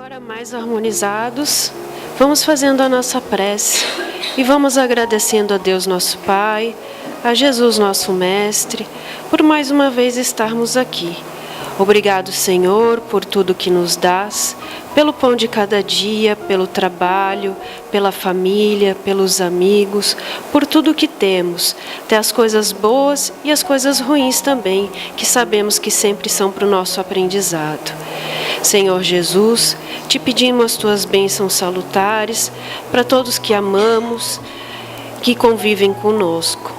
Agora, mais harmonizados, vamos fazendo a nossa prece e vamos agradecendo a Deus nosso Pai, a Jesus nosso Mestre, por mais uma vez estarmos aqui. Obrigado, Senhor, por tudo que nos dás, pelo pão de cada dia, pelo trabalho, pela família, pelos amigos, por tudo que temos, até as coisas boas e as coisas ruins também, que sabemos que sempre são para o nosso aprendizado. Senhor Jesus, te pedimos as tuas bênçãos salutares para todos que amamos, que convivem conosco.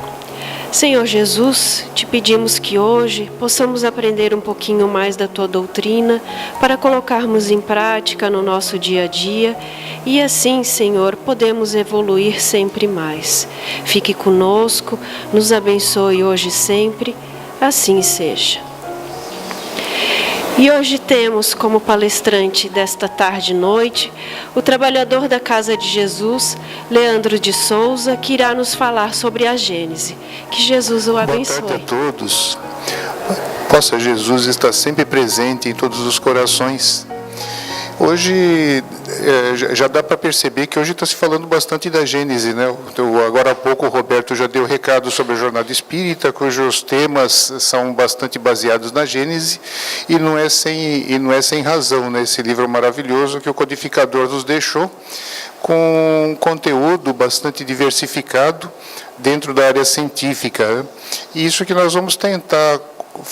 Senhor Jesus, te pedimos que hoje possamos aprender um pouquinho mais da tua doutrina para colocarmos em prática no nosso dia a dia e assim, Senhor, podemos evoluir sempre mais. Fique conosco, nos abençoe hoje e sempre, assim seja. E hoje temos como palestrante desta tarde e noite o trabalhador da Casa de Jesus, Leandro de Souza, que irá nos falar sobre a Gênese. Que Jesus o abençoe. Boa tarde a todos. Possa Jesus estar sempre presente em todos os corações. Hoje já dá para perceber que hoje está se falando bastante da Gênese, né? Agora há pouco o Roberto já deu recado sobre a jornada espírita, cujos temas são bastante baseados na Gênese, e não é sem razão, né? Esse livro maravilhoso que o codificador nos deixou, com um conteúdo bastante diversificado dentro da área científica, né? E isso que nós vamos tentar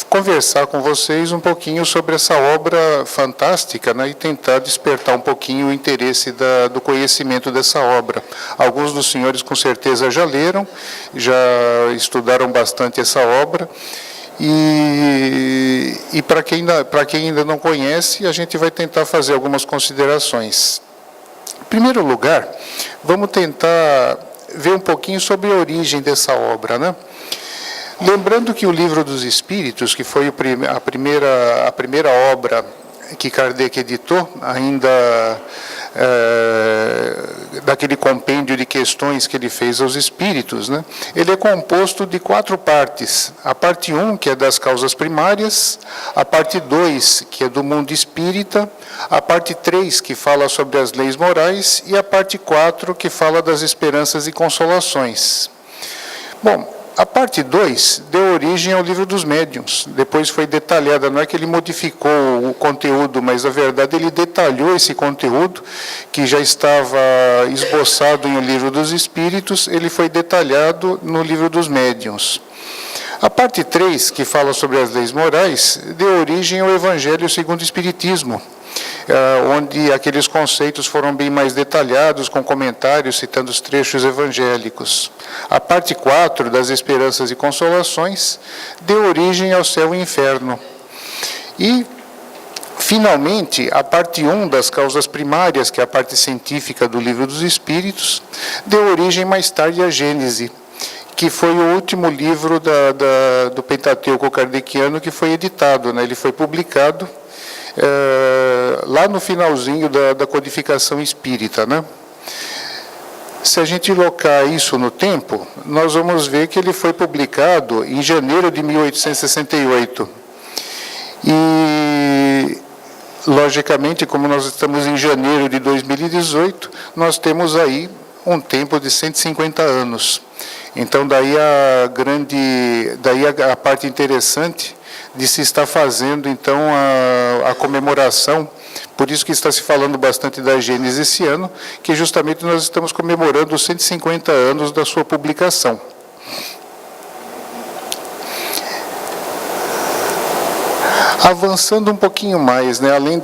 conversar com vocês um pouquinho sobre essa obra fantástica, né, e tentar despertar um pouquinho o interesse do conhecimento dessa obra. Alguns dos senhores com certeza já leram, já estudaram bastante essa obra, e para quem ainda não conhece, a gente vai tentar fazer algumas considerações. Em primeiro lugar, vamos tentar ver um pouquinho sobre a origem dessa obra, né? Lembrando que o Livro dos Espíritos, que foi a primeira obra que Kardec editou, ainda daquele compêndio de questões que ele fez aos espíritos, né? Ele é composto de 4 partes. A parte 1, que é das causas primárias, a parte 2, que é do mundo espírita, a parte 3, que fala sobre as leis morais, e a parte 4, que fala das esperanças e consolações. Bom, a parte 2 deu origem ao Livro dos Médiuns, depois foi detalhada, não é que ele modificou o conteúdo, mas na verdade ele detalhou esse conteúdo, que já estava esboçado em O Livro dos Espíritos, ele foi detalhado no Livro dos Médiuns. A parte 3, que fala sobre as leis morais, deu origem ao Evangelho segundo o Espiritismo, onde aqueles conceitos foram bem mais detalhados, com comentários, citando os trechos evangélicos. A parte 4, das esperanças e consolações, deu origem ao céu e inferno. E, finalmente, a parte 1, das causas primárias, que é a parte científica do Livro dos Espíritos, deu origem mais tarde à Gênese, que foi o último livro do Pentateuco kardeciano que foi editado, né? Ele foi publicado lá no finalzinho da codificação espírita, né? Se a gente locar isso no tempo, nós vamos ver que ele foi publicado em janeiro de 1868. E, logicamente, como nós estamos em janeiro de 2018, nós temos aí um tempo de 150 anos. Então, daí a parte interessante de se estar fazendo, então, a comemoração. Por isso que está se falando bastante da Gênese esse ano, que justamente nós estamos comemorando os 150 anos da sua publicação. Avançando um pouquinho mais, né, além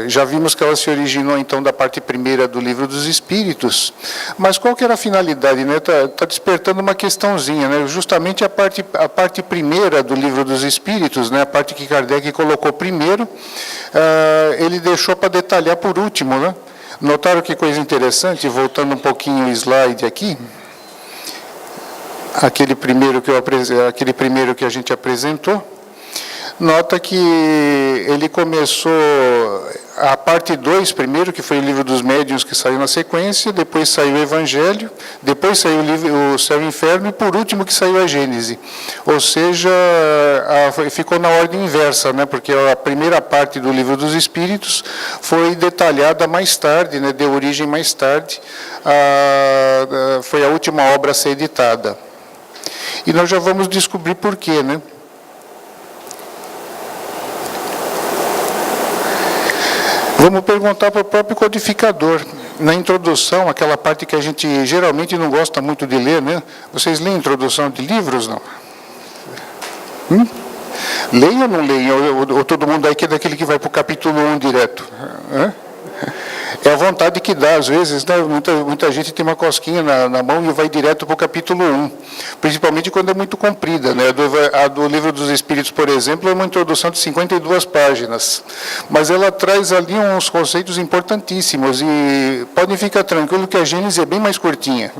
já vimos que ela se originou então da parte primeira do Livro dos Espíritos, mas qual que era a finalidade, né? Tá despertando uma questãozinha, né? Justamente a parte primeira do Livro dos Espíritos, né, a parte que Kardec colocou primeiro, ele deixou para detalhar por último, né? Notaram que coisa interessante, voltando um pouquinho o slide aqui, aquele primeiro que a gente apresentou. nota que ele começou a parte 2 primeiro, que foi o livro dos médiuns, que saiu na sequência, depois saiu o Evangelho, depois saiu o Céu e o Inferno, e por último que saiu a Gênese. Ou seja, ficou na ordem inversa, né? Porque a primeira parte do livro dos Espíritos foi detalhada mais tarde, né? Deu origem mais tarde, foi a última obra a ser editada. E nós já vamos descobrir por quê, né? Vamos perguntar para o próprio codificador. Na introdução, aquela parte que a gente geralmente não gosta muito de ler, né? Vocês leem introdução de livros, não? Leem ou não leem? Ou todo mundo aí que é daquele que vai para o capítulo 1 direto? É a vontade que dá, às vezes, né? Muita gente tem uma cosquinha na mão e vai direto para o capítulo 1, principalmente quando é muito comprida, né? A do Livro dos Espíritos, por exemplo, é uma introdução de 52 páginas, mas ela traz ali uns conceitos importantíssimos, e podem ficar tranquilos que a Gênese é bem mais curtinha,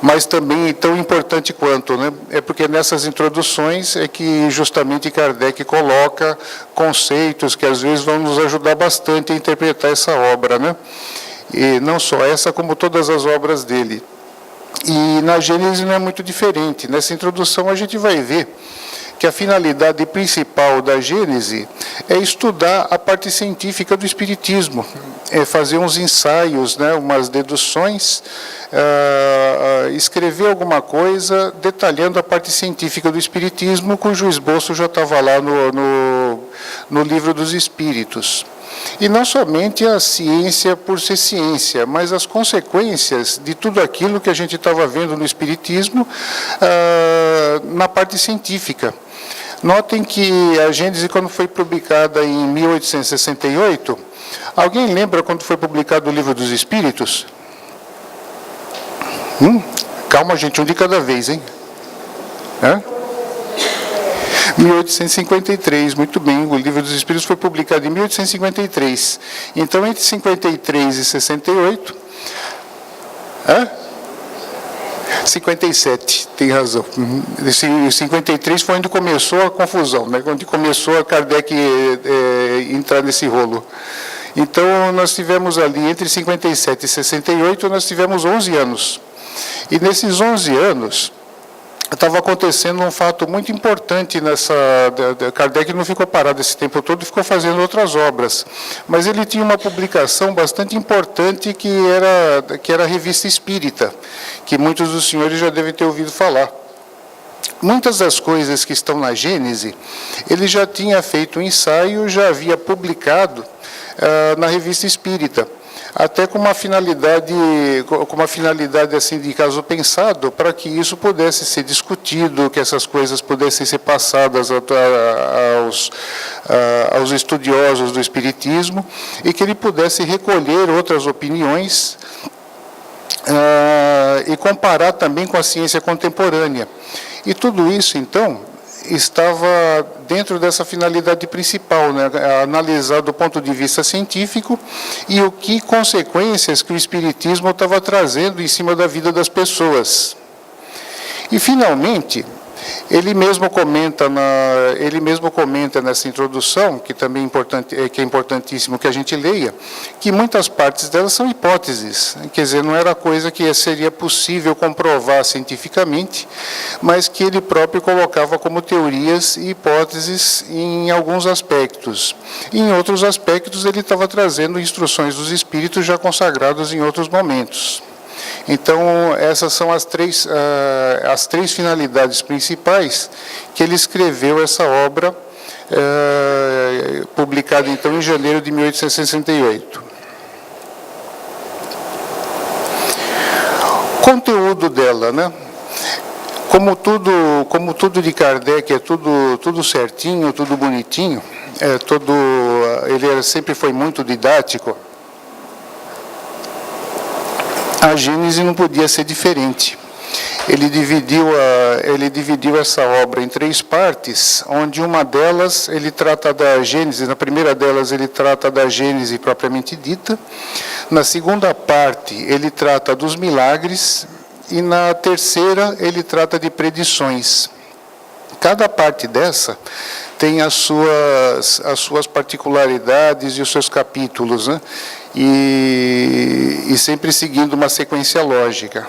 mas também tão importante quanto, né? É porque nessas introduções é que justamente Kardec coloca conceitos que às vezes vão nos ajudar bastante a interpretar essa obra, né? E não só essa, como todas as obras dele. E na Gênese não é muito diferente. Nessa introdução a gente vai ver que a finalidade principal da Gênese é estudar a parte científica do Espiritismo, é fazer uns ensaios, né, umas deduções, escrever alguma coisa detalhando a parte científica do Espiritismo, cujo esboço já estava lá no Livro dos Espíritos. E não somente a ciência por ser ciência, mas as consequências de tudo aquilo que a gente estava vendo no Espiritismo na parte científica. Notem que a Gênese, quando foi publicada em 1868, alguém lembra quando foi publicado o Livro dos Espíritos? Calma, gente, um de cada vez, hein? 1853, muito bem, o Livro dos Espíritos foi publicado em 1853. Então, entre 53 e 68... 57, tem razão. 53 foi onde começou a confusão, né? Onde começou a Kardec entrar nesse rolo. Então, nós tivemos ali, entre 57 e 68, nós tivemos 11 anos. E nesses 11 anos, estava acontecendo um fato muito importante nessa... Kardec não ficou parado esse tempo todo, ficou fazendo outras obras. Mas ele tinha uma publicação bastante importante que era a Revista Espírita, que muitos dos senhores já devem ter ouvido falar. Muitas das coisas que estão na Gênese, ele já tinha feito um ensaio, já havia publicado na Revista Espírita, até com uma finalidade assim de caso pensado, para que isso pudesse ser discutido, que essas coisas pudessem ser passadas aos estudiosos do Espiritismo, e que ele pudesse recolher outras opiniões e comparar também com a ciência contemporânea. E tudo isso, então, estava dentro dessa finalidade principal, né? Analisar do ponto de vista científico e o que consequências que o Espiritismo estava trazendo em cima da vida das pessoas. E, finalmente, ele mesmo comenta nessa introdução, que também é importantíssimo que a gente leia, que muitas partes delas são hipóteses, quer dizer, não era coisa que seria possível comprovar cientificamente, mas que ele próprio colocava como teorias e hipóteses em alguns aspectos. E em outros aspectos ele estava trazendo instruções dos espíritos já consagrados em outros momentos. Então, essas são as três finalidades principais que ele escreveu essa obra, publicada então em janeiro de 1868. Conteúdo dela, né? Como tudo de Kardec é tudo certinho, tudo bonitinho, ele sempre foi muito didático. A Gênese não podia ser diferente. Ele dividiu essa obra em 3 partes, onde uma delas ele trata da Gênese, na primeira delas ele trata da Gênese propriamente dita, na segunda parte ele trata dos milagres e na terceira ele trata de predições. Cada parte dessa tem as suas particularidades e os seus capítulos, né? E sempre seguindo uma sequência lógica.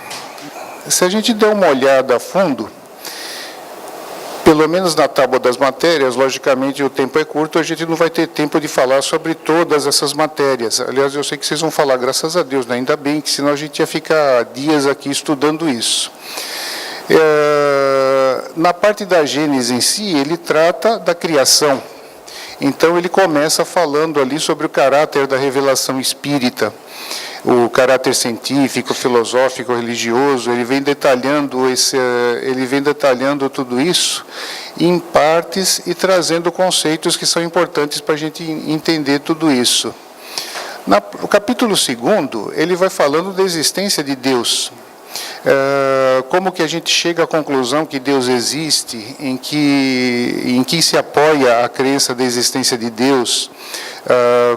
Se a gente der uma olhada a fundo, pelo menos na tábua das matérias, logicamente o tempo é curto, a gente não vai ter tempo de falar sobre todas essas matérias. Aliás, eu sei que vocês vão falar, graças a Deus, né? Ainda bem, que senão a gente ia ficar dias aqui estudando isso. Na parte da Gênesis em si, ele trata da criação. Então, ele começa falando ali sobre o caráter da revelação espírita, o caráter científico, filosófico, religioso. Ele vem detalhando tudo isso em partes e trazendo conceitos que são importantes para a gente entender tudo isso. No capítulo 2, ele vai falando da existência de Deus. Como que a gente chega à conclusão que Deus existe, em que se apoia a crença da existência de Deus,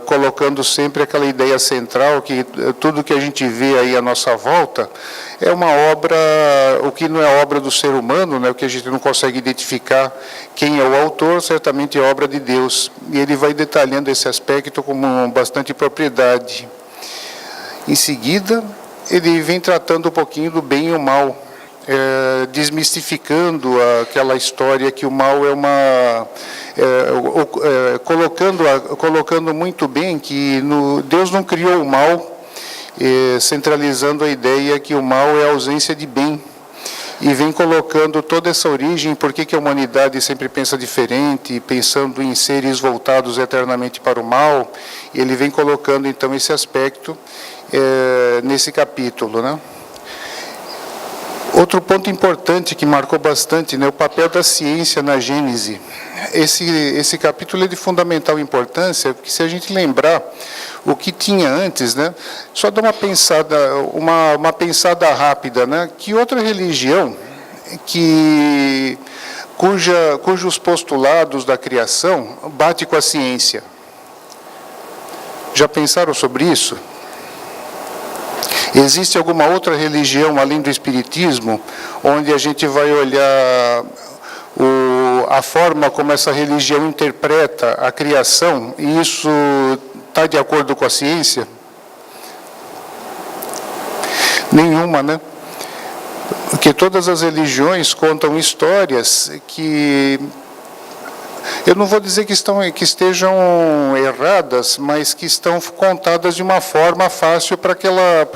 colocando sempre aquela ideia central que tudo que a gente vê aí à nossa volta é uma obra, o que não é obra do ser humano, né, o que a gente não consegue identificar quem é o autor, certamente é obra de Deus. E ele vai detalhando esse aspecto com bastante propriedade. Em seguida, ele vem tratando um pouquinho do bem e o mal, desmistificando aquela história que o mal é uma... colocando muito bem que Deus não criou o mal, centralizando a ideia que o mal é a ausência de bem. E vem colocando toda essa origem, por que a humanidade sempre pensa diferente, pensando em seres voltados eternamente para o mal. E ele vem colocando, então, esse aspecto nesse capítulo, né? Outro ponto importante que marcou bastante, né, o papel da ciência na Gênese. Esse capítulo é de fundamental importância, porque se a gente lembrar o que tinha antes, né, só dar uma pensada rápida, né, que outra religião cujos postulados da criação bate com a ciência? Já pensaram sobre isso? Existe alguma outra religião, além do Espiritismo, onde a gente vai olhar a forma como essa religião interpreta a criação, e isso está de acordo com a ciência? Nenhuma, né? Porque todas as religiões contam histórias que... eu não vou dizer que estejam erradas, mas que estão contadas de uma forma fácil para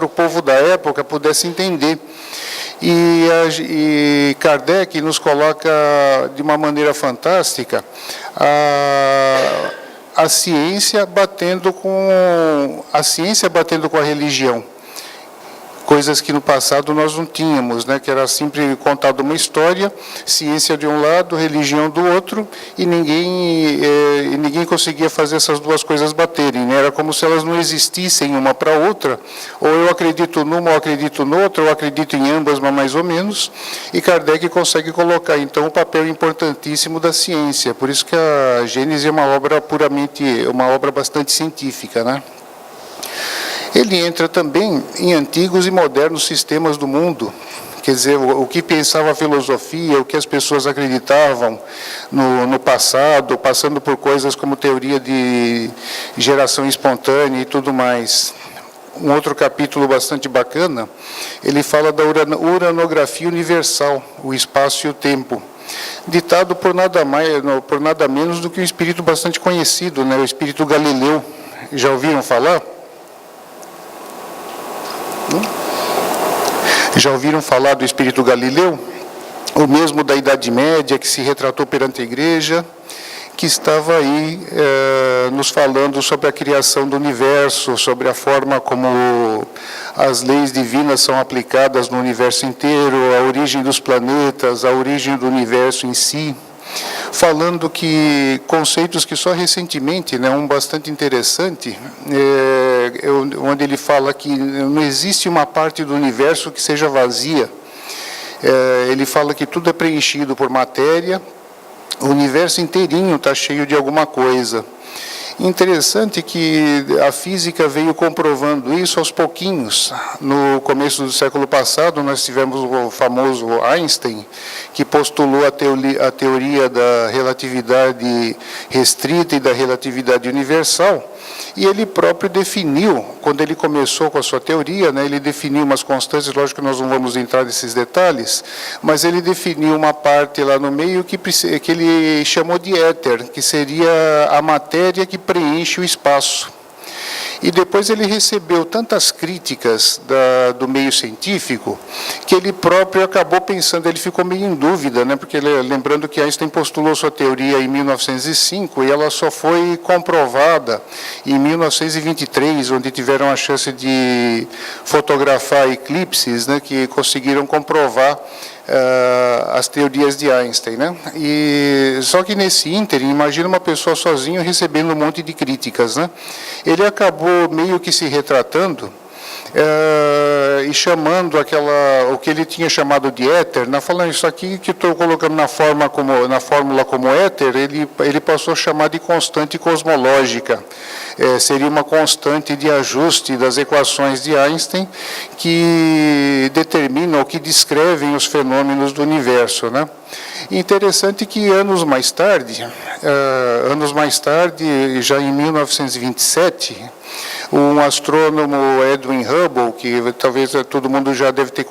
o povo da época pudesse entender. E Kardec nos coloca de uma maneira fantástica a ciência batendo com a religião. Coisas que no passado nós não tínhamos, né? Que era sempre contada uma história, ciência de um lado, religião do outro, e ninguém conseguia fazer essas duas coisas baterem, né? Era como se elas não existissem uma para a outra, ou eu acredito numa ou acredito noutra, ou acredito em ambas, mas mais ou menos, e Kardec consegue colocar, então, o papel importantíssimo da ciência. Por isso que a Gênese é uma obra bastante científica, né? Ele entra também em antigos e modernos sistemas do mundo, quer dizer, o que pensava a filosofia, o que as pessoas acreditavam no passado, passando por coisas como teoria de geração espontânea e tudo mais. Um outro capítulo bastante bacana, ele fala da uranografia universal, o espaço e o tempo, ditado por nada menos do que um espírito bastante conhecido, né, o espírito Galileu. Já ouviram falar? Já ouviram falar do espírito Galileu? O mesmo da Idade Média, que se retratou perante a Igreja, que estava aí nos falando sobre a criação do universo, sobre a forma como as leis divinas são aplicadas no universo inteiro, a origem dos planetas, a origem do universo em si, falando que conceitos que só recentemente, né, um bastante interessante, onde ele fala que não existe uma parte do universo que seja vazia. Ele fala que tudo é preenchido por matéria, o universo inteirinho está cheio de alguma coisa. Interessante que a física veio comprovando isso aos pouquinhos. No começo do século passado, nós tivemos o famoso Einstein, que postulou a teoria da relatividade restrita e da relatividade universal, e ele próprio definiu, quando ele começou com a sua teoria, né, ele definiu umas constantes, lógico que nós não vamos entrar nesses detalhes, mas ele definiu uma parte lá no meio que ele chamou de éter, que seria a matéria que preenche o espaço. E depois ele recebeu tantas críticas do meio científico que ele próprio acabou pensando, ele ficou meio em dúvida, né? Porque lembrando que Einstein postulou sua teoria em 1905 e ela só foi comprovada em 1923, onde tiveram a chance de fotografar eclipses, né? Que conseguiram comprovar as teorias de Einstein, né? E só que nesse ínterim, imagina uma pessoa sozinho recebendo um monte de críticas, né? Ele acabou meio que se retratando e chamando o que ele tinha chamado de éter, né? Falando isso aqui que estou colocando na fórmula como éter, ele passou a chamar de constante cosmológica. Seria uma constante de ajuste das equações de Einstein que determinam ou que descrevem os fenômenos do universo, né? Interessante que anos mais tarde, já em 1927, um astrônomo, Edwin Hubble, que talvez todo mundo já deve ter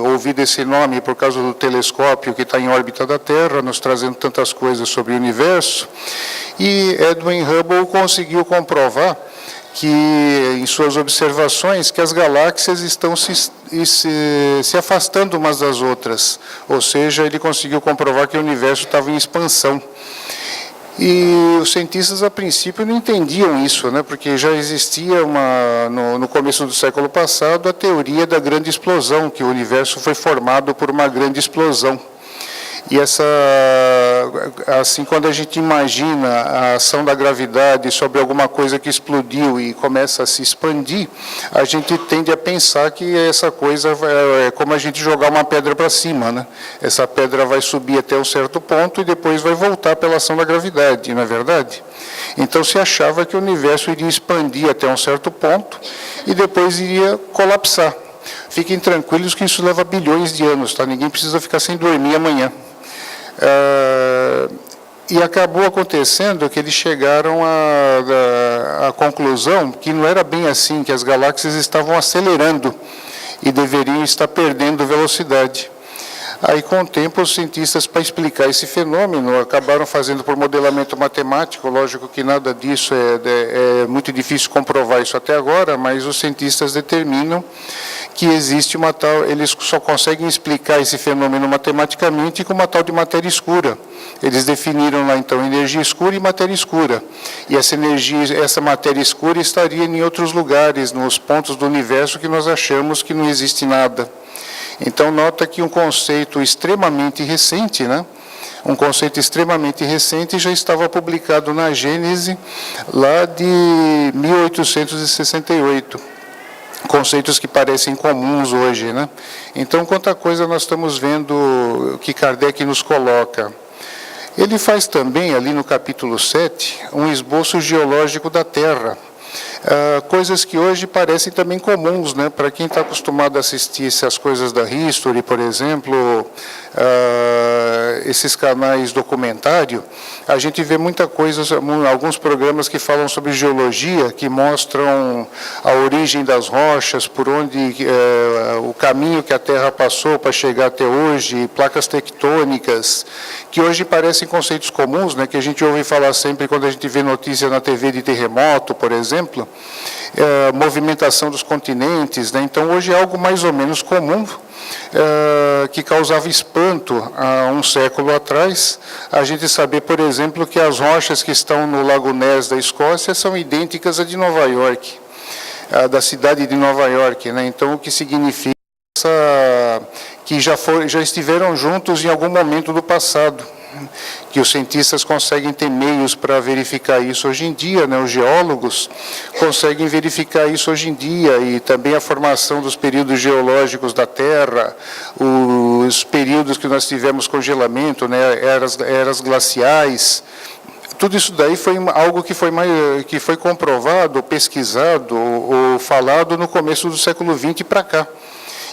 ouvido esse nome por causa do telescópio que está em órbita da Terra, nos trazendo tantas coisas sobre o universo, e Edwin Hubble conseguiu comprovar que, em suas observações, que as galáxias estão se afastando umas das outras, ou seja, ele conseguiu comprovar que o universo estava em expansão. E os cientistas, a princípio, não entendiam isso, né? Porque já existia, no começo do século passado, a teoria da grande explosão, que o universo foi formado por uma grande explosão. E assim, quando a gente imagina a ação da gravidade sobre alguma coisa que explodiu e começa a se expandir, a gente tende a pensar que essa coisa é como a gente jogar uma pedra para cima, né? Essa pedra vai subir até um certo ponto e depois vai voltar pela ação da gravidade, não é verdade? Então se achava que o universo iria expandir até um certo ponto e depois iria colapsar. Fiquem tranquilos que isso leva bilhões de anos, tá? Ninguém precisa ficar sem dormir amanhã. E acabou acontecendo que eles chegaram à conclusão que não era bem assim, que as galáxias estavam acelerando e deveriam estar perdendo velocidade. Aí, com o tempo, os cientistas, para explicar esse fenômeno, acabaram fazendo por modelamento matemático. Lógico que nada disso é muito difícil comprovar isso até agora, mas os cientistas determinam que existe uma tal, eles só conseguem explicar esse fenômeno matematicamente com uma tal de matéria escura. Eles definiram lá, então, energia escura e matéria escura. E essa matéria escura estaria em outros lugares, nos pontos do universo que nós achamos que não existe nada. Então, nota que um conceito extremamente recente, né? Um conceito extremamente recente já estava publicado na Gênese, lá de 1868. Conceitos que parecem comuns hoje, né? Então, quanta coisa nós estamos vendo que Kardec nos coloca. Ele faz também, ali no capítulo 7, um esboço geológico da Terra. Coisas que hoje parecem também comuns, né? Para quem está acostumado a assistir essas coisas da History, por exemplo, esses canais documentário, a gente vê muita coisa, alguns programas que falam sobre geologia, que mostram a origem das rochas, por onde o caminho que a Terra passou para chegar até hoje, placas tectônicas, que hoje parecem conceitos comuns, né? Que a gente ouve falar sempre quando a gente vê notícia na TV de terremoto, por exemplo, movimentação dos continentes, né? Então, hoje é algo mais ou menos comum, que causava espanto há um século atrás, a gente saber, por exemplo, que as rochas que estão no Lago Ness da Escócia são idênticas à de Nova York, da cidade de Nova York, né? Então, o que significa que já estiveram juntos em algum momento do passado, que os cientistas conseguem ter meios para verificar isso hoje em dia, né? Os geólogos conseguem verificar isso hoje em dia, e também a formação dos períodos geológicos da Terra, os períodos que nós tivemos congelamento, né? Eras glaciais, tudo isso daí foi algo que foi comprovado, pesquisado ou falado no começo do século XX para cá.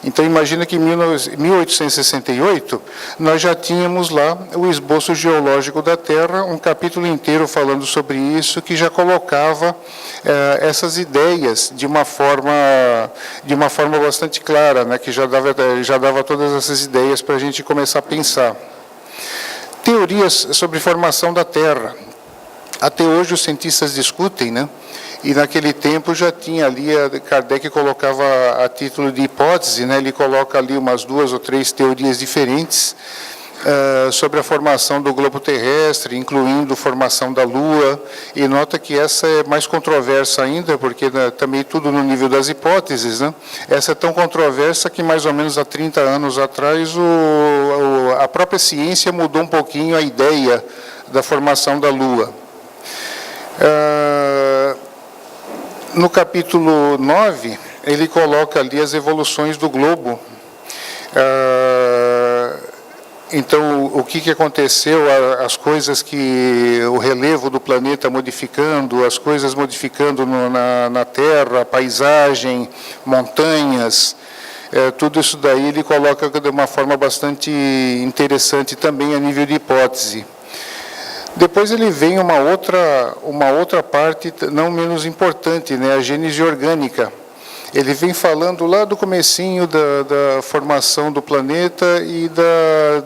Então, imagina que em 1868, nós já tínhamos lá o esboço geológico da Terra, um capítulo inteiro falando sobre isso, que já colocava essas ideias de uma forma bastante clara, né, que já dava todas essas ideias para a gente começar a pensar. Teorias sobre formação da Terra. Até hoje os cientistas discutem, né? E naquele tempo já tinha ali, Kardec colocava a título de hipótese, né? Ele coloca ali umas 2 ou 3 teorias diferentes sobre a formação do globo terrestre, incluindo a formação da Lua, e nota que essa é mais controversa ainda, porque também tudo no nível das hipóteses, né? Essa é tão controversa que mais ou menos há 30 anos atrás a própria ciência mudou um pouquinho a ideia da formação da Lua. No capítulo 9, ele coloca ali as evoluções do globo. Então, o que aconteceu, as coisas que o relevo do planeta modificando, as coisas modificando na Terra, a paisagem, montanhas, tudo isso daí ele coloca de uma forma bastante interessante também a nível de hipótese. Depois ele vem uma outra parte não menos importante, né, a gênese orgânica. Ele vem falando lá do comecinho da formação do planeta e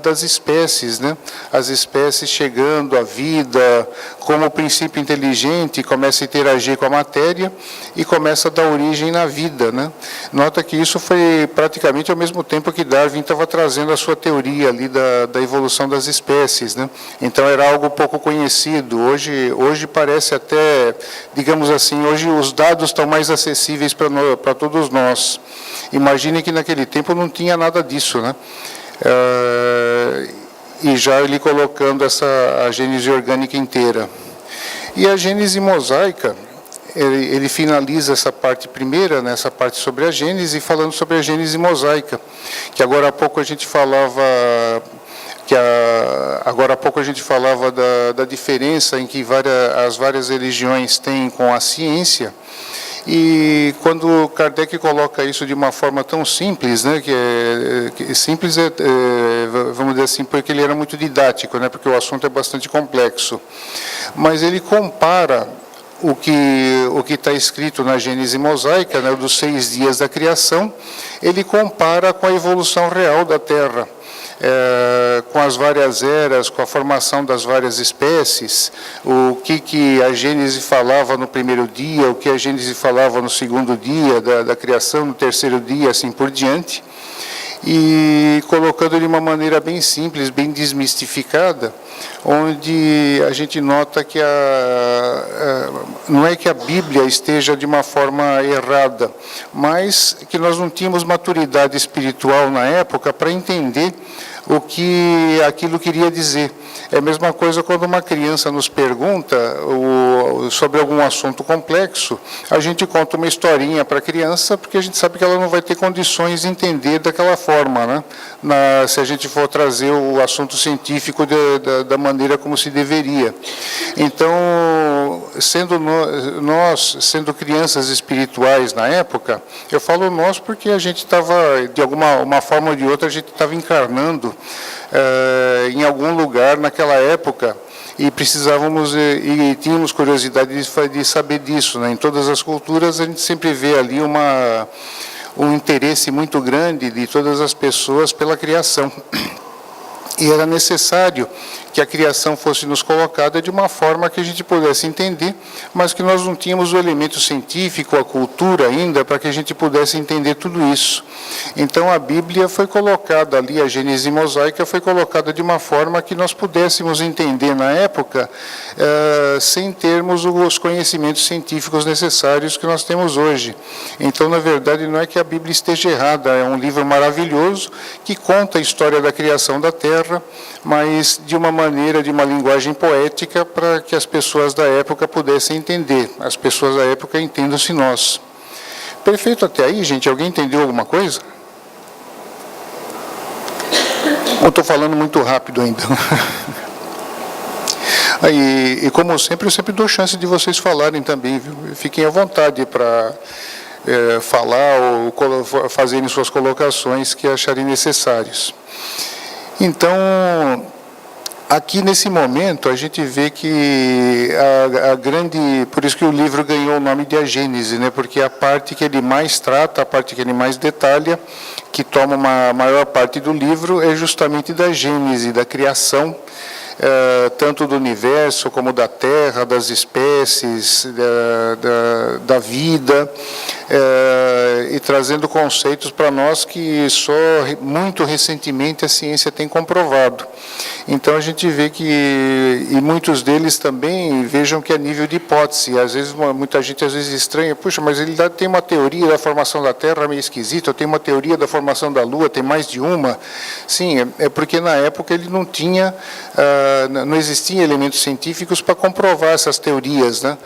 das espécies, né? As espécies chegando à vida, como o princípio inteligente começa a interagir com a matéria e começa a dar origem na vida, né? Nota que isso foi praticamente ao mesmo tempo que Darwin estava trazendo a sua teoria ali da evolução das espécies, né? Então era algo pouco conhecido. Hoje parece até, digamos assim, hoje os dados estão mais acessíveis para todos nós. Imagine que naquele tempo não tinha nada disso, né? E já ele colocando a gênese orgânica inteira. E a gênese mosaica, ele finaliza essa parte primeira, né, essa parte sobre a gênese, falando sobre a gênese mosaica, que agora há pouco a gente falava da diferença em que as várias religiões têm com a ciência. E quando Kardec coloca isso de uma forma tão simples, né, simples vamos dizer assim, porque ele era muito didático, né, porque o assunto é bastante complexo, mas ele compara o que está escrito na Gênese mosaica, né, dos 6 dias da criação, ele compara com a evolução real da Terra. Com as várias eras, com a formação das várias espécies, o que a Gênese falava no primeiro dia, o que a Gênese falava no segundo dia da criação, no terceiro dia, assim por diante, e colocando de uma maneira bem simples, bem desmistificada, onde a gente nota que não é que a Bíblia esteja de uma forma errada, mas que nós não tínhamos maturidade espiritual na época para entender o que aquilo queria dizer. É a mesma coisa quando uma criança nos pergunta sobre algum assunto complexo, a gente conta uma historinha para a criança, porque a gente sabe que ela não vai ter condições de entender daquela forma, né? Se a gente for trazer o assunto científico da maneira como se deveria. Então, sendo crianças espirituais na época, eu falo nós porque a gente estava, de uma forma ou de outra, a gente estava encarnando em algum lugar naquela época e precisávamos e tínhamos curiosidade de saber disso, né? Em todas as culturas a gente sempre vê ali um interesse muito grande de todas as pessoas pela criação. E era necessário que a criação fosse nos colocada de uma forma que a gente pudesse entender, mas que nós não tínhamos o elemento científico, a cultura ainda, para que a gente pudesse entender tudo isso. Então a Bíblia foi colocada ali, a Gênese mosaica foi colocada de uma forma que nós pudéssemos entender na época, sem termos os conhecimentos científicos necessários que nós temos hoje. Então, na verdade, não é que a Bíblia esteja errada, é um livro maravilhoso que conta a história da criação da Terra, mas de uma maneira, de uma linguagem poética, para que as pessoas da época pudessem entender. As pessoas da época entendam-se nós. Perfeito até aí, gente? Alguém entendeu alguma coisa? Ou estou falando muito rápido ainda? E como sempre, eu sempre dou chance de vocês falarem também, viu? Fiquem à vontade para falar ou fazerem suas colocações que acharem necessários. Então, aqui nesse momento, a gente vê que a grande... Por isso que o livro ganhou o nome de A Gênese, né? Porque a parte que ele mais trata, a parte que ele mais detalha, que toma uma maior parte do livro, é justamente da Gênese, da criação, tanto do universo como da terra, das espécies, da vida, e trazendo conceitos para nós que só muito recentemente a ciência tem comprovado. Então a gente vê que, e muitos deles também, vejam que é nível de hipótese. Às vezes, muita gente às vezes estranha, puxa, mas ele tem uma teoria da formação da Terra meio esquisita, tem uma teoria da formação da Lua, tem mais de uma. Sim, é porque na época ele não tinha, não existiam elementos científicos para comprovar essas teorias, né?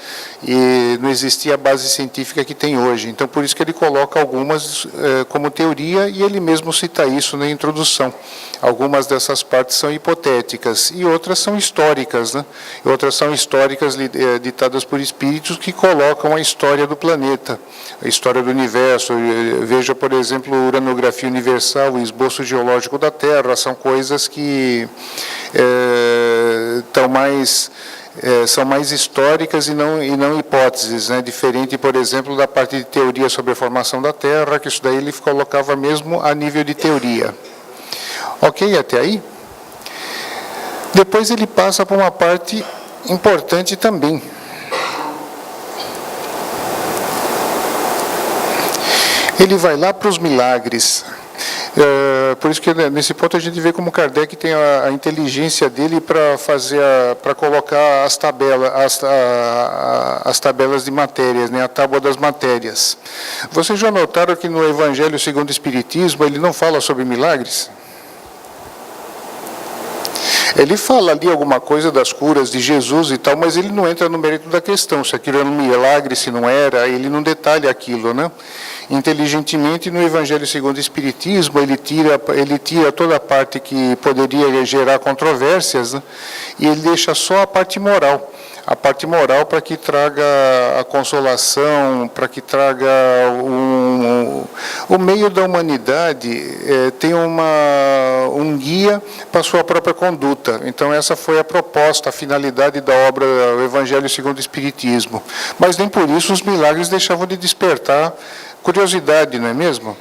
E não existia a base científica que tem hoje. Então por isso que ele coloca algumas como teoria, e ele mesmo cita isso na introdução. Algumas dessas partes são hipotéticas e outras são históricas, né? E outras são históricas ditadas por espíritos que colocam a história do planeta, a história do universo. Veja, por exemplo, a uranografia universal, o esboço geológico da Terra, são coisas que são mais históricas e não hipóteses, né? Diferente, por exemplo, da parte de teoria sobre a formação da Terra, que isso daí ele colocava mesmo a nível de teoria. Ok, até aí? Depois ele passa para uma parte importante também. Ele vai lá para os milagres. Por isso que nesse ponto a gente vê como Kardec tem a inteligência dele para colocar as tabelas de matérias, né, a tábua das matérias. Vocês já notaram que no Evangelho segundo o Espiritismo ele não fala sobre milagres? Ele fala ali alguma coisa das curas de Jesus e tal, mas ele não entra no mérito da questão, se aquilo era um milagre, se não era, ele não detalha aquilo, né? Inteligentemente, no Evangelho segundo o Espiritismo, ele tira toda a parte que poderia gerar controvérsias, né? E ele deixa só a parte moral. A parte moral para que traga a consolação, para que traga o meio da humanidade, tem um guia para a sua própria conduta. Então essa foi a proposta, a finalidade da obra O Evangelho segundo o Espiritismo. Mas nem por isso os milagres deixavam de despertar curiosidade, não é mesmo?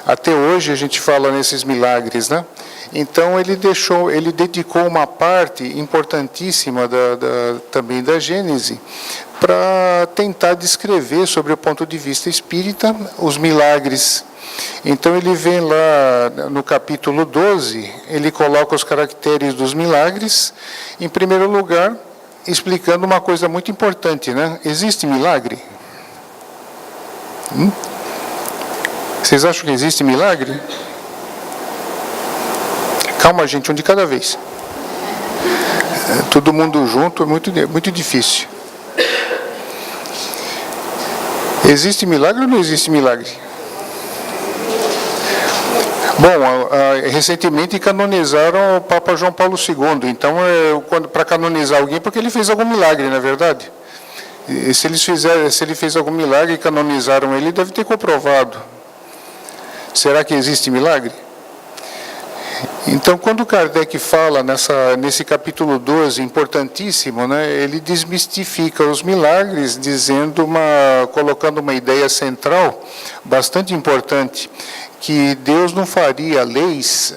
Até hoje a gente fala nesses milagres, né? Então ele dedicou uma parte importantíssima também da Gênese para tentar descrever, sobre o ponto de vista espírita, os milagres. Então ele vem lá no capítulo 12, ele coloca os caracteres dos milagres, em primeiro lugar, explicando uma coisa muito importante, né? Existe milagre? Vocês acham que existe milagre? Calma, gente, um de cada vez. Todo mundo junto é muito difícil. Existe milagre ou não existe milagre? Bom, recentemente canonizaram o Papa João Paulo II. Então, para canonizar alguém, porque ele fez algum milagre, não é verdade? E se ele fez algum milagre e canonizaram ele, deve ter comprovado. Será que existe milagre? Então, quando Kardec fala nesse capítulo 12, importantíssimo, né, ele desmistifica os milagres, colocando uma ideia central bastante importante, que Deus não faria leis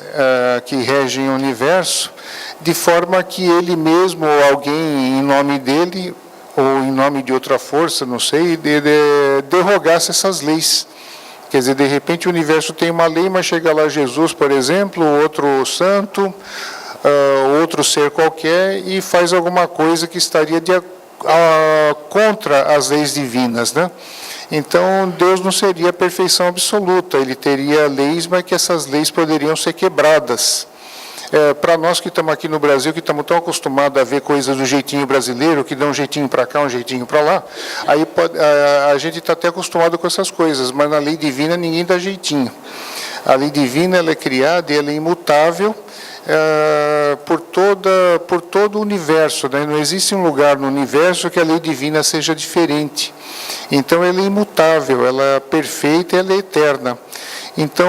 que regem o universo de forma que ele mesmo ou alguém em nome dele ou em nome de outra força, não sei, derrogasse essas leis. Quer dizer, de repente o universo tem uma lei, mas chega lá Jesus, por exemplo, outro santo, outro ser qualquer, e faz alguma coisa que estaria contra as leis divinas, né? Então, Deus não seria a perfeição absoluta, ele teria leis, mas que essas leis poderiam ser quebradas. Para nós que estamos aqui no Brasil, que estamos tão acostumados a ver coisas do jeitinho brasileiro, que dá um jeitinho para cá, um jeitinho para lá, aí a gente está até acostumado com essas coisas, mas na lei divina ninguém dá jeitinho. A lei divina ela é criada e ela é imutável, por todo o universo, né? Não existe um lugar no universo que a lei divina seja diferente. Então, ela é imutável, ela é perfeita, ela é eterna. Então,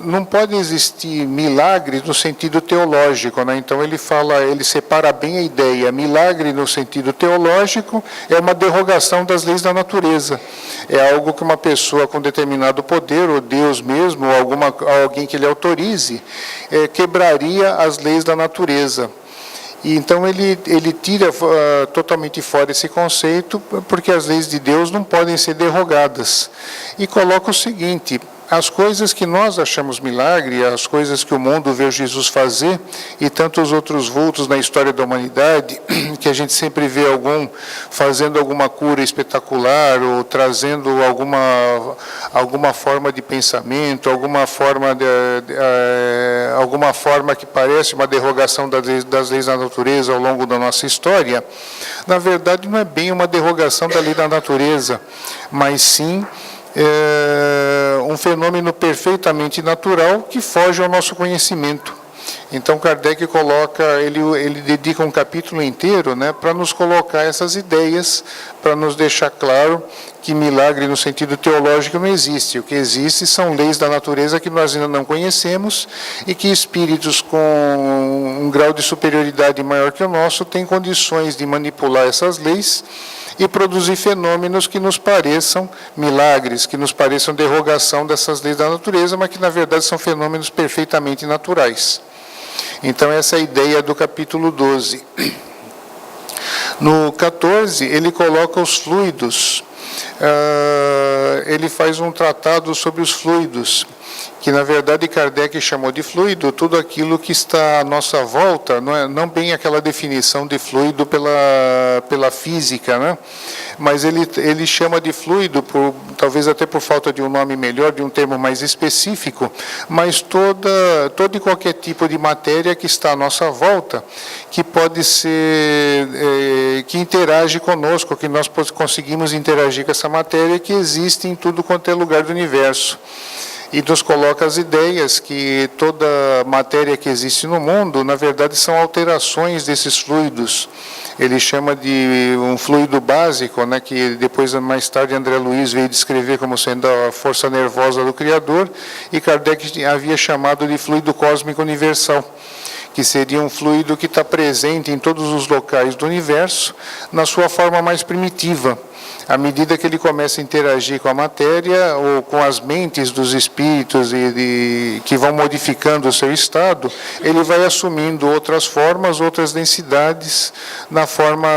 não pode existir milagre no sentido teológico, né? Então, ele separa bem a ideia. Milagre no sentido teológico é uma derrogação das leis da natureza. É algo que uma pessoa com determinado poder, ou Deus mesmo, ou alguém que ele autorize, quebraria as leis da natureza. E então ele tira totalmente fora esse conceito, porque as leis de Deus não podem ser derrogadas. E coloca o seguinte: as coisas que nós achamos milagre, as coisas que o mundo vê Jesus fazer, e tantos outros vultos na história da humanidade, que a gente sempre vê algum fazendo alguma cura espetacular, ou trazendo alguma forma de pensamento, alguma forma que parece uma derrogação das leis da natureza ao longo da nossa história, na verdade não é bem uma derrogação da lei da natureza, mas sim um fenômeno perfeitamente natural que foge ao nosso conhecimento. Então, Kardec ele dedica um capítulo inteiro, né, para nos colocar essas ideias, para nos deixar claro que milagre no sentido teológico não existe. O que existe são leis da natureza que nós ainda não conhecemos e que espíritos com um grau de superioridade maior que o nosso têm condições de manipular essas leis e produzir fenômenos que nos pareçam milagres, que nos pareçam derrogação dessas leis da natureza, mas que na verdade são fenômenos perfeitamente naturais. Então essa é a ideia do capítulo 12. No 14, ele coloca os fluidos. Ele faz um tratado sobre os fluidos, que na verdade Kardec chamou de fluido tudo aquilo que está à nossa volta, não bem aquela definição de fluido pela física, né? Mas ele chama de fluido, talvez até por falta de um nome melhor, de um termo mais específico, mas todo e qualquer tipo de matéria que está à nossa volta, que pode ser, que interage conosco, que nós conseguimos interagir com essa matéria, que existe em tudo quanto é lugar do universo. E nos coloca as ideias que toda matéria que existe no mundo, na verdade, são alterações desses fluidos. Ele chama de um fluido básico, né, que depois, mais tarde, André Luiz veio descrever como sendo a força nervosa do Criador, e Kardec havia chamado de fluido cósmico universal, que seria um fluido que está presente em todos os locais do universo, na sua forma mais primitiva. À medida que ele começa a interagir com a matéria ou com as mentes dos espíritos que vão modificando o seu estado, ele vai assumindo outras formas, outras densidades, na forma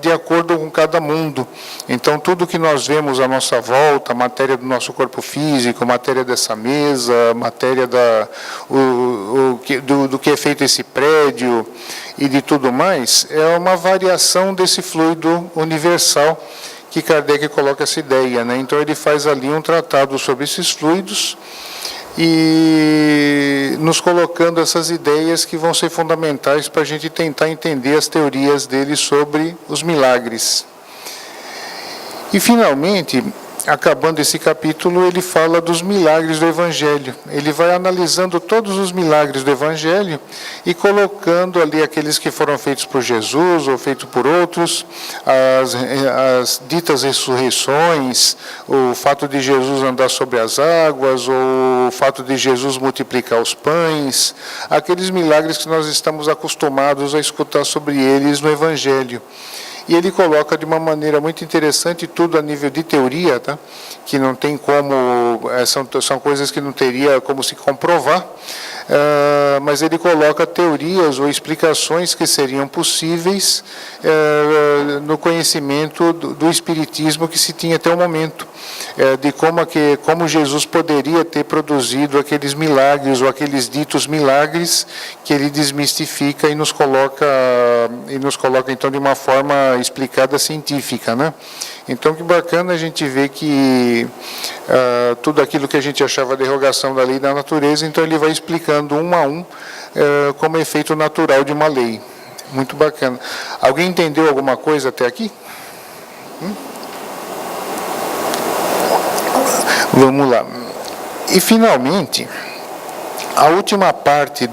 de acordo com cada mundo. Então, tudo que nós vemos à nossa volta, a matéria do nosso corpo físico, matéria dessa mesa, matéria do que é feito esse prédio e de tudo mais, é uma variação desse fluido universal que Kardec coloca essa ideia, né? Então ele faz ali um tratado sobre esses fluidos e nos colocando essas ideias que vão ser fundamentais para a gente tentar entender as teorias dele sobre os milagres. E finalmente, acabando esse capítulo, ele fala dos milagres do Evangelho. Ele vai analisando todos os milagres do Evangelho e colocando ali aqueles que foram feitos por Jesus ou feitos por outros, as ditas ressurreições, o fato de Jesus andar sobre as águas, ou o fato de Jesus multiplicar os pães, aqueles milagres que nós estamos acostumados a escutar sobre eles no Evangelho. E ele coloca de uma maneira muito interessante, tudo a nível de teoria, tá? Que não tem como, são coisas que não teria como se comprovar, mas ele coloca teorias ou explicações que seriam possíveis no conhecimento do Espiritismo que se tinha até o momento, de como Jesus poderia ter produzido aqueles milagres ou aqueles ditos milagres que ele desmistifica e nos coloca então de uma forma explicada científica, né? Então, que bacana a gente ver que tudo aquilo que a gente achava derrogação da lei da natureza, então ele vai explicando um a um como efeito natural de uma lei. Muito bacana. Alguém entendeu alguma coisa até aqui? Vamos lá. E, finalmente, A última parte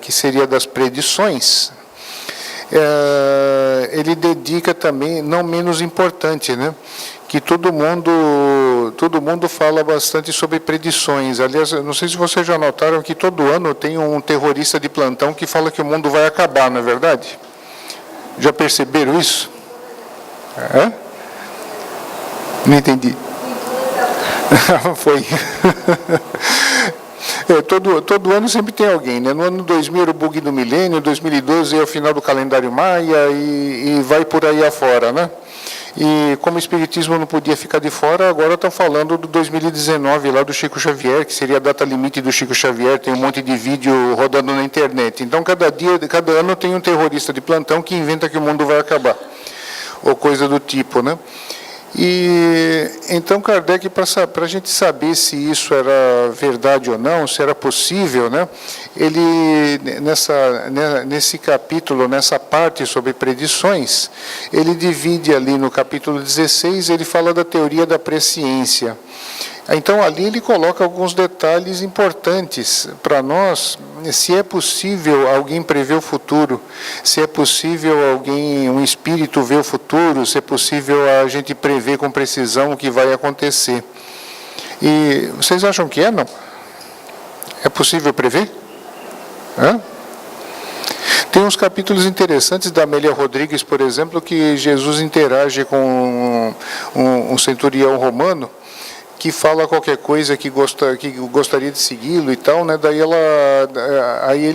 que seria das predições, ele dedica também, não menos importante, né? Que todo mundo fala bastante sobre predições. Aliás, não sei se vocês já notaram que todo ano tem um terrorista de plantão que fala que o mundo vai acabar, não é verdade? Já perceberam isso? Não entendi. Foi. Todo ano sempre tem alguém, né? No ano 2000 era o bug do milênio, 2012 é o final do calendário maia e vai por aí afora, né? E como o Espiritismo não podia ficar de fora, agora estão falando do 2019 lá do Chico Xavier, que seria a data limite do Chico Xavier, tem um monte de vídeo rodando na internet. Então cada ano tem um terrorista de plantão que inventa que o mundo vai acabar, ou coisa do tipo, né? E então Kardec, para a gente saber se isso era verdade ou não, se era possível, né? Ele nesse capítulo, nessa parte sobre predições, ele divide ali no capítulo 16, ele fala da teoria da presciência. Então ali ele coloca alguns detalhes importantes para nós, se é possível alguém prever o futuro, se é possível um espírito ver o futuro, se é possível a gente prever com precisão o que vai acontecer. E vocês acham que não? É possível prever? Tem uns capítulos interessantes da Amélia Rodrigues, por exemplo, que Jesus interage com um centurião romano, que fala qualquer coisa que gostaria de segui-lo e tal, né? Aí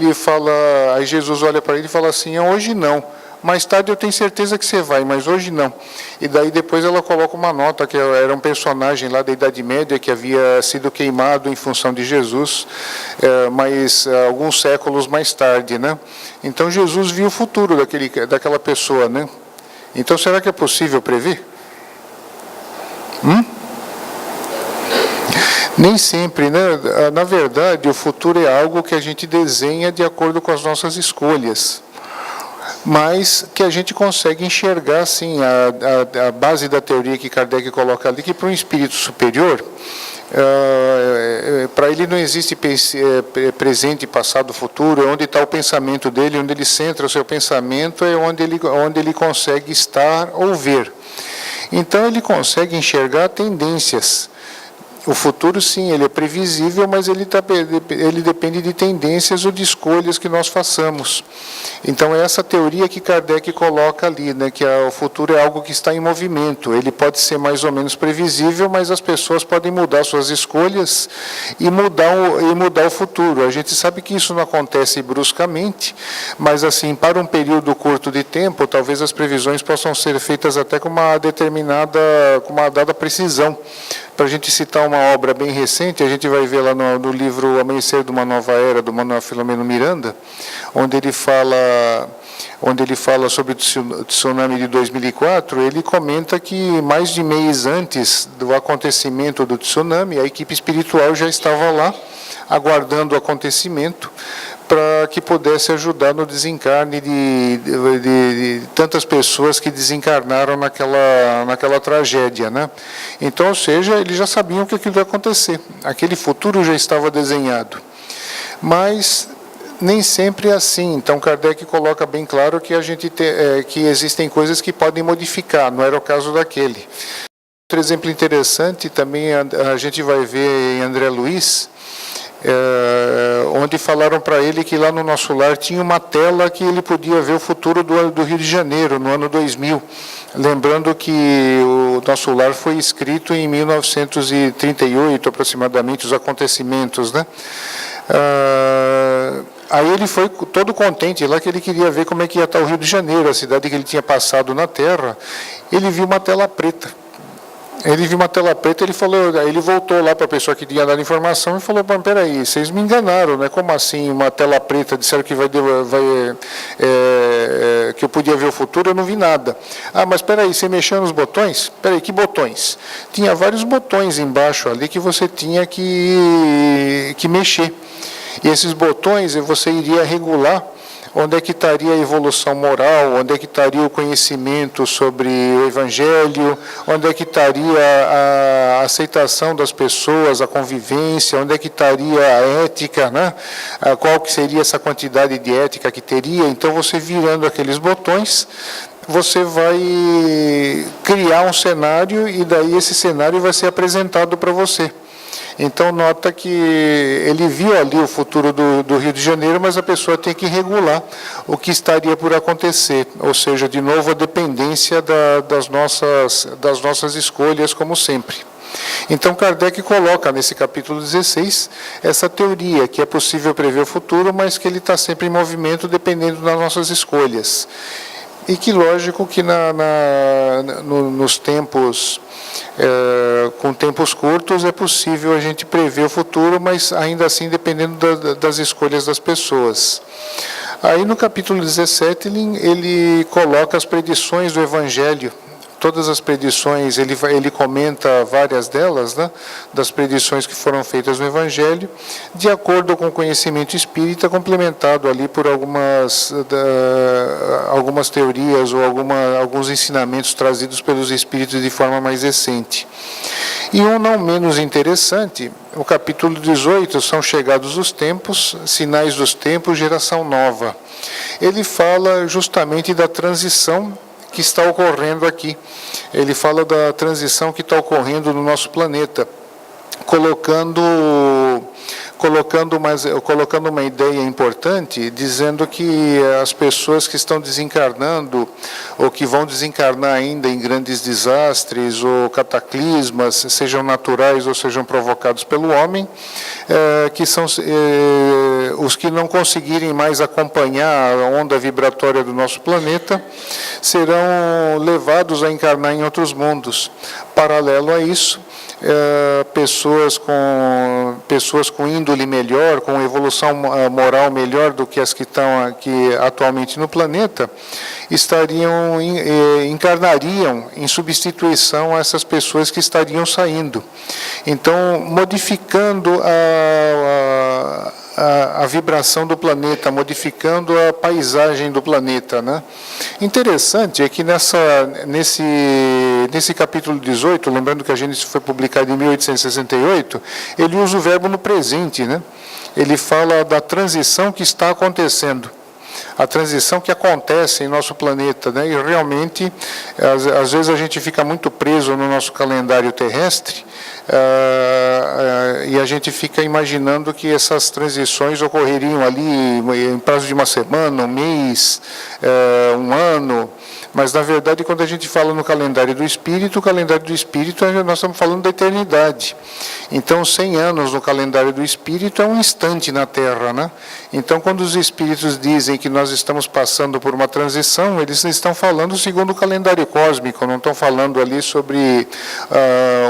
Jesus olha para ele e fala assim: hoje não, mais tarde eu tenho certeza que você vai, mas hoje não. E daí depois ela coloca uma nota que era um personagem lá da Idade Média que havia sido queimado em função de Jesus, mas alguns séculos mais tarde, né? Então Jesus viu o futuro daquela pessoa, né? Então será que é possível prever? Nem sempre, né? Na verdade, o futuro é algo que a gente desenha de acordo com as nossas escolhas, mas que a gente consegue enxergar, sim, a base da teoria que Kardec coloca ali, que para um espírito superior, para ele não existe presente, passado, futuro, é onde está o pensamento dele, onde ele centra o seu pensamento, é onde ele consegue estar ou ver. Então ele consegue enxergar tendências. O futuro, sim, ele é previsível, mas ele depende de tendências ou de escolhas que nós façamos. Então, é essa teoria que Kardec coloca ali, né, que o futuro é algo que está em movimento. Ele pode ser mais ou menos previsível, mas as pessoas podem mudar suas escolhas e mudar o futuro. A gente sabe que isso não acontece bruscamente, mas, assim, para um período curto de tempo, talvez as previsões possam ser feitas até com uma dada precisão. Para a gente citar uma obra bem recente, a gente vai ver lá no livro Amanhecer de uma Nova Era, do Manuel Filomeno Miranda, onde ele fala sobre o tsunami de 2004, ele comenta que mais de mês antes do acontecimento do tsunami, a equipe espiritual já estava lá, aguardando o acontecimento, para que pudesse ajudar no desencarne de tantas pessoas que desencarnaram naquela tragédia, né? Então, ou seja, eles já sabiam que aquilo ia acontecer, aquele futuro já estava desenhado. Mas nem sempre é assim. Então, Kardec coloca bem claro que que existem coisas que podem modificar, não era o caso daquele. Outro exemplo interessante também a gente vai ver em André Luiz, onde falaram para ele que lá no nosso lar tinha uma tela que ele podia ver o futuro do Rio de Janeiro, no ano 2000. Lembrando que o nosso lar foi escrito em 1938, aproximadamente, os acontecimentos, né? Aí ele foi todo contente lá, que ele queria ver como é que ia estar o Rio de Janeiro, a cidade que ele tinha passado na Terra. Ele viu uma tela preta. Ele voltou lá para a pessoa que tinha dado informação e falou: peraí, vocês me enganaram, né? Como assim uma tela preta? Disseram que que eu podia ver o futuro, eu não vi nada. Mas peraí, você mexeu nos botões? Peraí, que botões? Tinha vários botões embaixo ali que você tinha que mexer. E esses botões você iria regular Onde é que estaria a evolução moral? Onde é que estaria o conhecimento sobre o Evangelho? Onde é que estaria a aceitação das pessoas, a convivência? Onde é que estaria a ética, né? Qual que seria essa quantidade de ética que teria? Então, você virando aqueles botões, você vai criar um cenário e daí esse cenário vai ser apresentado para você. Então, nota que ele viu ali o futuro do Rio de Janeiro, mas a pessoa tem que regular o que estaria por acontecer. Ou seja, de novo, a dependência das nossas escolhas, como sempre. Então, Kardec coloca nesse capítulo 16 essa teoria, que é possível prever o futuro, mas que ele está sempre em movimento dependendo das nossas escolhas. E que, lógico, que nos tempos, com tempos curtos, é possível a gente prever o futuro, mas ainda assim dependendo das escolhas das pessoas. Aí no capítulo 17, ele coloca as predições do Evangelho. Todas as predições, ele comenta várias delas, né, das predições que foram feitas no Evangelho, de acordo com o conhecimento espírita, complementado ali por algumas teorias ou alguns ensinamentos trazidos pelos espíritos de forma mais recente. E um não menos interessante, o capítulo 18, são chegados os tempos, sinais dos tempos, geração nova. Ele fala justamente da transição que está ocorrendo aqui. Ele fala da transição que está ocorrendo no nosso planeta, colocando uma ideia importante, dizendo que as pessoas que estão desencarnando, ou que vão desencarnar ainda em grandes desastres ou cataclismas, sejam naturais ou sejam provocados pelo homem, que são os que não conseguirem mais acompanhar a onda vibratória do nosso planeta, serão levados a encarnar em outros mundos. Paralelo a isso, pessoas com índole melhor, com evolução moral melhor do que as que estão aqui atualmente no planeta, encarnariam em substituição a essas pessoas que estariam saindo. Então, modificando a vibração do planeta, modificando a paisagem do planeta, né? Interessante é que nesse capítulo 18, lembrando que a Gênesis foi publicada em 1868, ele usa o verbo no presente, né? Ele fala da transição que está acontecendo, a transição que acontece em nosso planeta, né? E realmente, às vezes a gente fica muito preso no nosso calendário terrestre, e a gente fica imaginando que essas transições ocorreriam ali em prazo de uma semana, um mês, um ano. Mas, na verdade, quando a gente fala no calendário do Espírito, o calendário do Espírito, nós estamos falando da eternidade. Então, 100 anos no calendário do Espírito é um instante na Terra, né? Então, quando os Espíritos dizem que nós estamos passando por uma transição, eles estão falando segundo o calendário cósmico, não estão falando ali sobre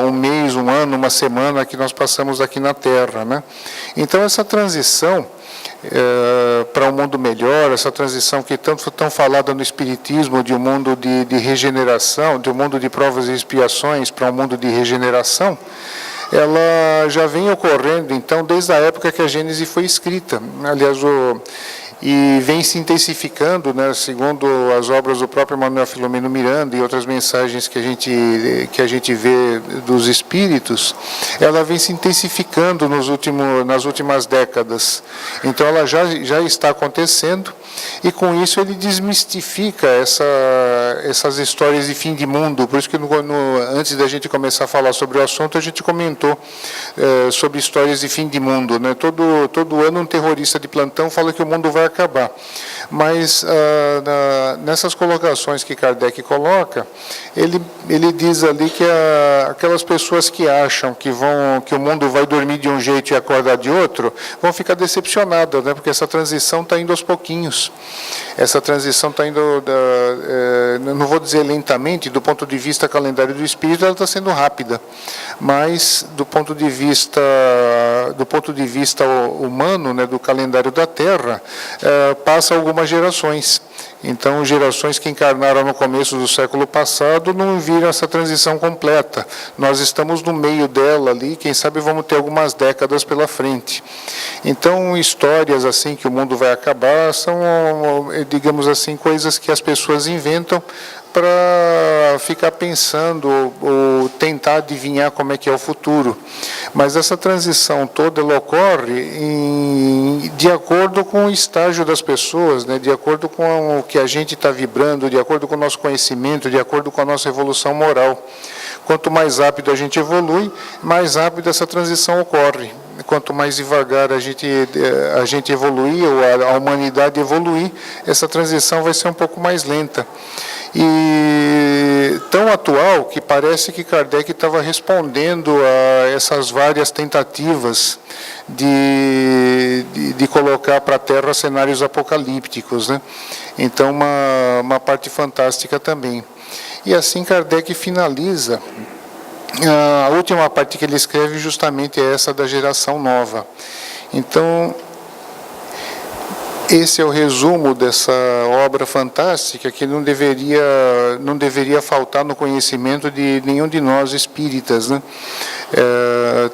um mês, um ano, uma semana que nós passamos aqui na Terra, né? Então, essa transição para um mundo melhor, essa transição que tanto tão falada no Espiritismo, de um mundo de regeneração, de um mundo de provas e expiações para um mundo de regeneração, ela já vem ocorrendo, então, desde a época que a Gênese foi escrita. Aliás, e vem se intensificando, né, segundo as obras do próprio Manuel Filomeno Miranda e outras mensagens que a gente vê dos espíritos, ela vem se intensificando nas últimas décadas. Então, ela já está acontecendo, e com isso ele desmistifica essas histórias de fim de mundo. Por isso que antes da gente começar a falar sobre o assunto, a gente comentou sobre histórias de fim de mundo, né? Todo ano um terrorista de plantão fala que o mundo vai acabar. Mas nessas colocações que Kardec coloca, ele diz ali que aquelas pessoas que acham que o mundo vai dormir de um jeito e acordar de outro, vão ficar decepcionadas, né? Porque essa transição está indo aos pouquinhos. Essa transição está indo, não vou dizer lentamente, do ponto de vista calendário do Espírito, ela está sendo rápida. Mas do ponto de vista humano, né, do calendário da Terra, passa algumas algumas gerações. Então, gerações que encarnaram no começo do século passado não viram essa transição completa. Nós estamos no meio dela ali, quem sabe vamos ter algumas décadas pela frente. Então, histórias assim que o mundo vai acabar são, digamos assim, coisas que as pessoas inventam para ficar pensando ou tentar adivinhar como é que é o futuro. Mas essa transição toda ela ocorre de acordo com o estágio das pessoas, né? De acordo com o que a gente está vibrando, de acordo com o nosso conhecimento, de acordo com a nossa evolução moral. Quanto mais rápido a gente evolui, mais rápido essa transição ocorre. Quanto mais devagar a gente evoluir, ou a humanidade evoluir, essa transição vai ser um pouco mais lenta. E tão atual que parece que Kardec estava respondendo a essas várias tentativas de colocar para a Terra cenários apocalípticos, né? Então, uma parte fantástica também. E assim Kardec finaliza. A última parte que ele escreve justamente é essa da geração nova. Então, esse é o resumo dessa obra fantástica que não deveria faltar no conhecimento de nenhum de nós espíritas, né?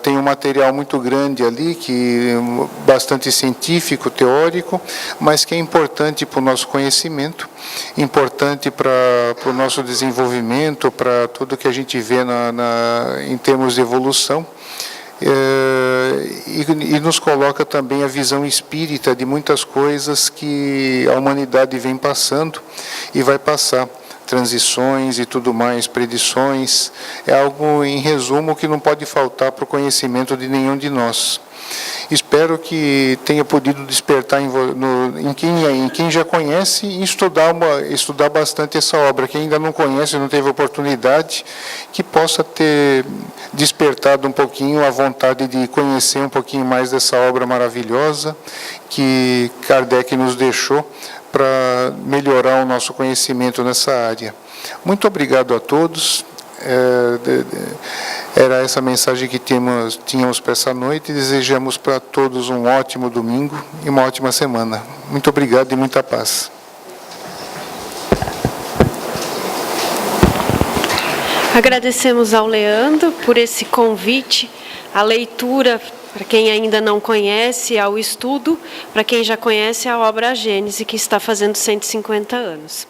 Tem um material muito grande ali, bastante científico, teórico, mas que é importante para o nosso conhecimento, importante para o nosso desenvolvimento, para tudo que a gente vê em termos de evolução. E nos coloca também a visão espírita de muitas coisas que a humanidade vem passando e vai passar, transições e tudo mais, predições, é algo, em resumo, que não pode faltar para o conhecimento de nenhum de nós. Espero que tenha podido despertar em quem já conhece e estudar bastante essa obra. Quem ainda não conhece, não teve oportunidade, que possa ter despertado um pouquinho a vontade de conhecer um pouquinho mais dessa obra maravilhosa que Kardec nos deixou para melhorar o nosso conhecimento nessa área. Muito obrigado a todos. Era essa mensagem que tínhamos para essa noite e desejamos para todos um ótimo domingo e uma ótima semana. Muito obrigado e muita paz. Agradecemos ao Leandro por esse convite, à leitura, para quem ainda não conhece, ao estudo, para quem já conhece a obra A Gênese, que está fazendo 150 anos.